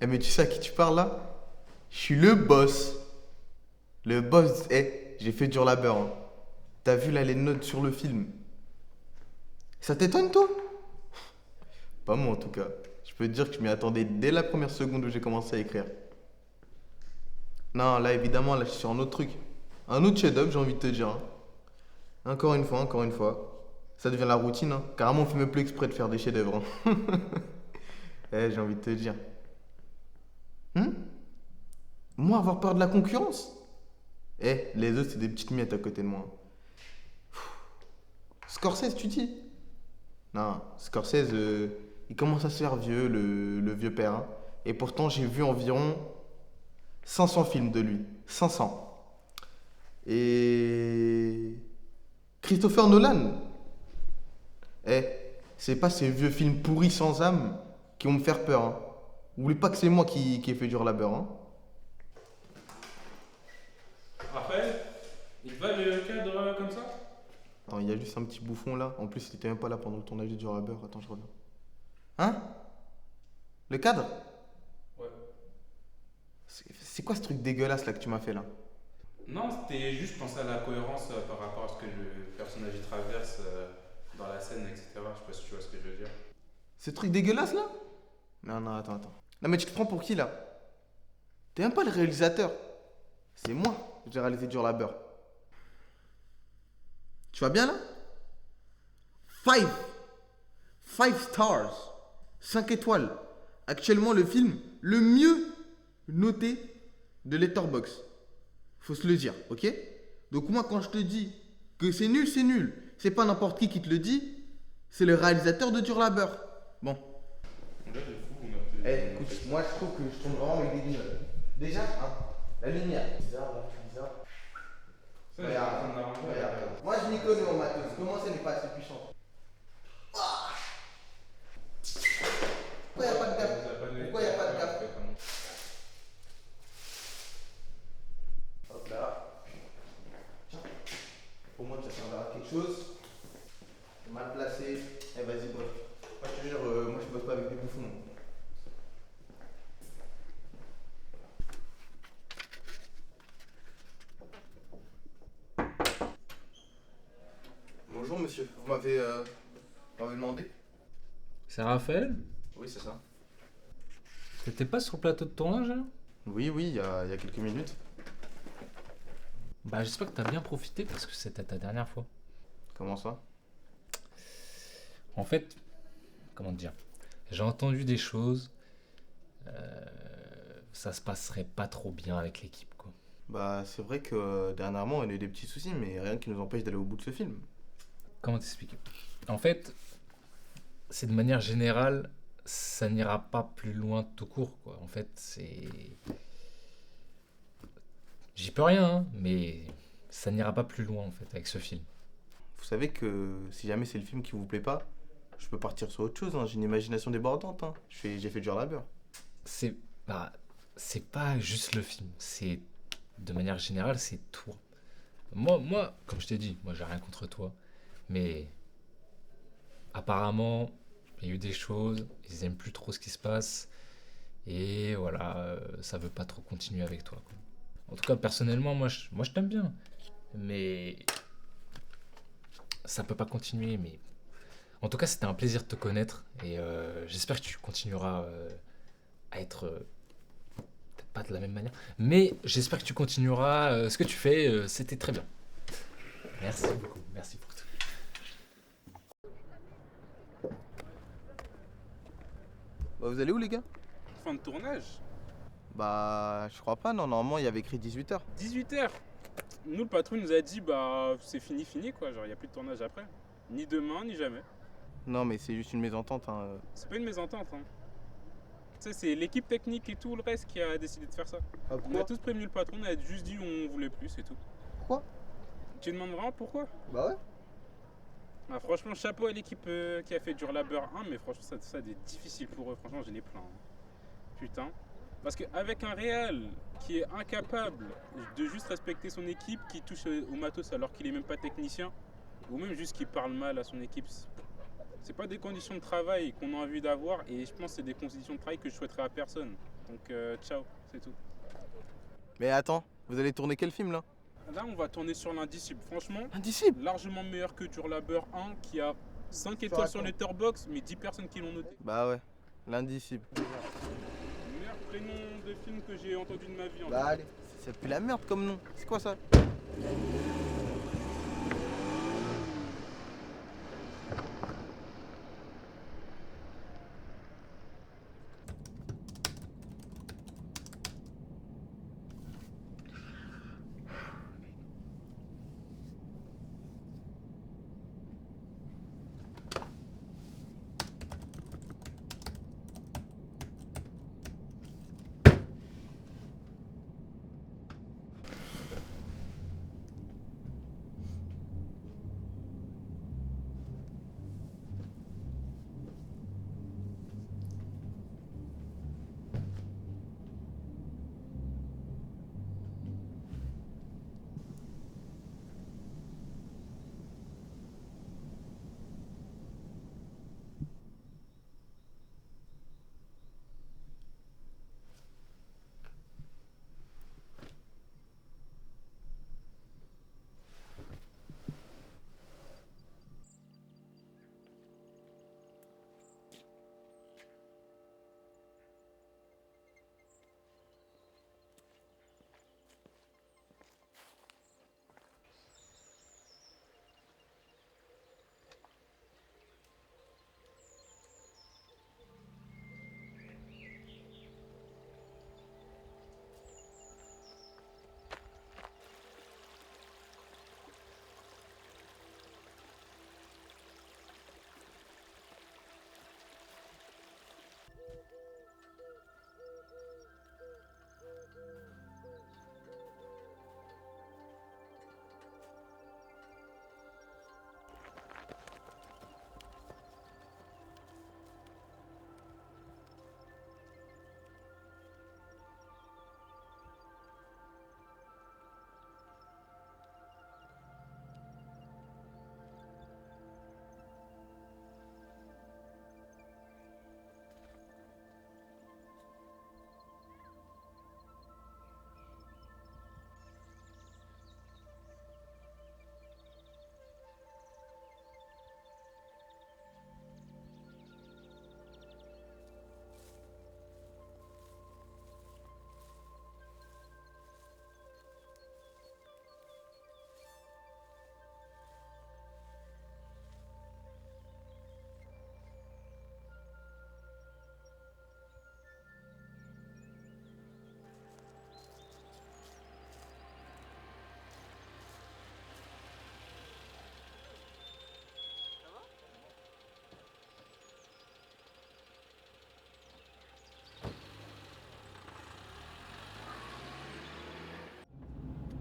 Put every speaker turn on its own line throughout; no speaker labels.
Eh mais tu sais à qui tu parles là? Je suis le boss. Le boss, j'ai fait dur labeur. Hein. T'as vu là les notes sur le film? Ça t'étonne toi? Pas moi en tout cas. Je peux te dire que je m'y attendais dès la première seconde où j'ai commencé à écrire. Non, là évidemment, là je suis sur un autre truc. Un autre chef-d'œuvre, j'ai envie de te dire. Hein. Encore une fois, encore une fois. Ça devient la routine. Hein. Carrément, on fait même plus exprès de faire des chefs-d'œuvre. Hein. J'ai envie de te dire. Hmm. Moi, avoir peur de la concurrence? Les autres, c'est des petites miettes à côté de moi. Scorsese, tu dis? Non, Scorsese, il commence à se faire vieux, le vieux père. Hein. Et pourtant, j'ai vu environ 500 films de lui. 500. Et Christopher Nolan, eh, c'est pas ces vieux films pourris sans âme qui vont me faire peur. Hein. Oublie pas que c'est moi qui ai fait dur labeur. Hein.
Raphaël, il te va le cadre comme ça?
Attends, il y a juste un petit bouffon là. En plus, il était même pas là pendant le tournage de dur labeur. Attends, je reviens. Hein? Le cadre?
Ouais.
C'est quoi ce truc dégueulasse là que tu m'as fait là?
Non, c'était juste penser à la cohérence par rapport à ce que le personnage y traverse dans la scène, etc. Je sais pas si tu vois ce que je veux dire.
Ce truc dégueulasse là? Non, non, attends, attends. Non, mais tu te prends pour qui là? T'es même pas le réalisateur. C'est moi que j'ai réalisé dur labeur. Tu vas bien là? Five. Five stars. 5 étoiles. Actuellement le film le mieux noté de Letterboxd. Faut se le dire, ok? Donc moi quand je te dis que c'est nul, c'est nul. C'est pas n'importe qui te le dit. C'est le réalisateur de Dur Labeur. Bon.
Là, de fou, on a fait.
Écoute, moi je trouve que je tourne vraiment avec des lunettes. Déjà, hein, la lumière. Bizarre là, bizarre.
Ça, j'ai
Regarde,
en train d'arranger.
regarde. Moi je m'y connais en matos. Comment ça n'est pas assez puissant? Pourquoi y a pas de gaffe? Pourquoi y a pas de gaffe? Hop là. Tiens. Pour moi, ça servira à quelque chose. Mal placé. Eh, vas-y, bref. Moi, je te jure, moi, je bosse pas avec des bouffons. Bonjour, monsieur. Vous m'avez demandé?
C'est Raphaël?
Oui, c'est ça.
T'étais pas sur le plateau de tournage là?
Oui, oui, il y a quelques minutes.
Bah j'espère que t'as bien profité parce que c'était ta dernière fois.
Comment ça?
En fait, comment te dire? J'ai entendu des choses. euh, Ça se passerait pas trop bien avec l'équipe quoi.
Bah, c'est vrai que dernièrement, on a eu des petits soucis, mais rien qui nous empêche d'aller au bout de ce film.
Comment t'expliquer? En fait, c'est de manière générale, ça n'ira pas plus loin tout court quoi. En fait, c'est. J'y peux rien, hein, mais ça n'ira pas plus loin en fait avec ce film.
Vous savez que si jamais c'est le film qui vous plaît pas, je peux partir sur autre chose. Hein. J'ai une imagination débordante. Hein. J'ai fait dur labeur.
C'est. Bah, c'est pas juste le film, c'est. De manière générale, c'est tout. Moi, comme je t'ai dit, moi j'ai rien contre toi. Mais apparemment, il y a eu des choses, ils aiment plus trop ce qui se passe. Et voilà, ça veut pas trop continuer avec toi. Quoi. En tout cas, personnellement, moi je t'aime bien. Mais ça peut pas continuer. Mais en tout cas, c'était un plaisir de te connaître. Et j'espère que tu continueras à être. Peut-être pas de la même manière. Mais j'espère que tu continueras. Ce que tu fais, c'était très bien. Merci beaucoup. Merci pour tout.
Bah, vous allez où, les gars?
Fin de tournage?
Bah, je crois pas. Non, normalement, il y avait écrit 18h.
18h. Nous, le patron nous a dit, bah, c'est fini, fini, quoi. Genre, il n'y a plus de tournage après. Ni demain, ni jamais.
Non, mais c'est juste une mésentente. Hein.
C'est pas une mésentente, hein. Tu sais, c'est l'équipe technique et tout le reste qui a décidé de faire ça.
Ah,
On a tous prévenu le patron, on a juste dit on voulait plus, c'est tout.
Quoi?
Tu te demandes vraiment pourquoi?
Bah ouais.
Ah, franchement, chapeau à l'équipe qui a fait dur labeur 1, mais franchement, ça c'est difficile pour eux. Franchement, je les plains. Hein. Putain. Parce qu'avec un réal qui est incapable de juste respecter son équipe, qui touche au matos alors qu'il est même pas technicien, ou même juste qui parle mal à son équipe, C'est pas des conditions de travail qu'on a envie d'avoir et je pense que c'est des conditions de travail que je souhaiterais à personne. Donc ciao, c'est tout.
Mais attends, vous allez tourner quel film là?
Là, on va tourner sur l'Indicible. Franchement,
Indicible.
largement meilleur que Dur Labeur 1 qui a 5 étoiles sur Letterboxd, mais 10 personnes qui l'ont noté.
Bah ouais, l'Indicible.
Meilleur prénom de film que j'ai entendu de ma vie. En
Bah
fait.
allez. Ça pue la merde comme nom. C'est quoi ça?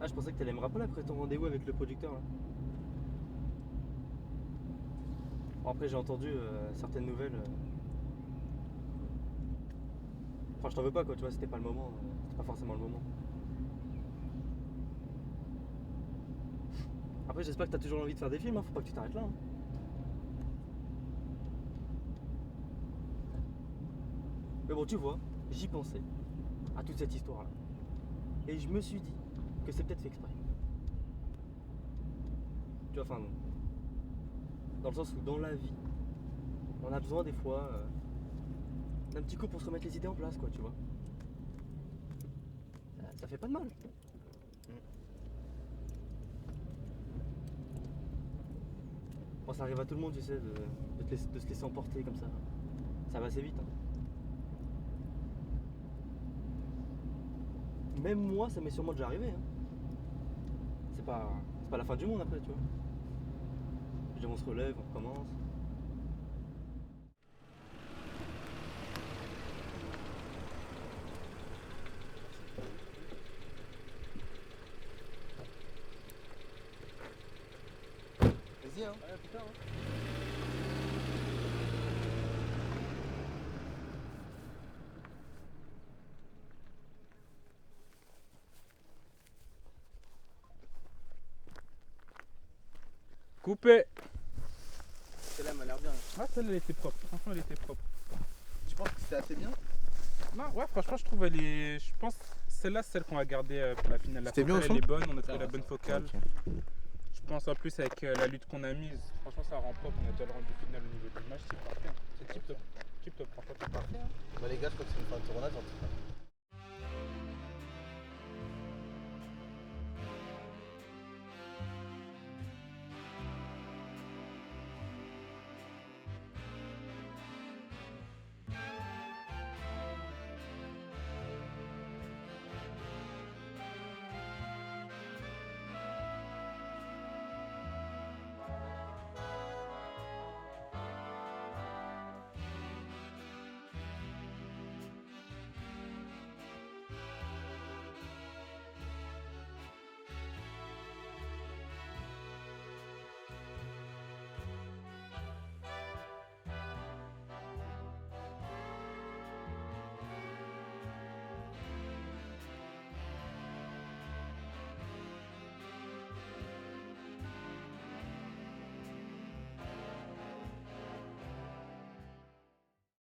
Ah, je pensais que t'allais me rappeler après ton rendez-vous avec le producteur là. Bon, après, j'ai entendu certaines nouvelles. Enfin, je t'en veux pas quoi, tu vois, c'était pas le moment. C'était pas forcément le moment. Après, j'espère que t'as toujours envie de faire des films, hein, faut pas que tu t'arrêtes là. Hein. Mais bon, tu vois, j'y pensais à toute cette histoire là. Et je me suis dit que c'est peut-être fait exprès. Tu vois, enfin, dans le sens où dans la vie, on a besoin des fois d'un petit coup pour se remettre les idées en place, quoi, tu vois. Ça fait pas de mal. Bon, ça arrive à tout le monde, tu sais, de se laisser emporter comme ça. Ça va assez vite. Hein. Même moi, ça m'est sûrement déjà arrivé. Hein. C'est pas la fin du monde après, tu vois. Je veux dire, on se relève, on recommence.
Vas-y, hein.
Ouais, putain, hein.
Coupé.
Celle-là m'a l'air bien.
Ah, celle-là, elle était propre. Franchement, elle était propre.
Tu penses que c'était assez bien?
Non, ouais, franchement, je trouve elle est. Je pense celle-là, c'est celle qu'on va garder pour la finale. La
C'était bien au
focale, elle
fond
est bonne, on a trouvé la bonne focale.
Ok.
Je pense en plus avec la lutte qu'on a mise, franchement, ça rend propre. On a déjà le rendu final au niveau de l'image, c'est parfait. Hein. C'est tip top. Tip top, franchement, c'est parfait. Hein.
Bah les gars, je crois que c'est une fin de tournage en tout cas.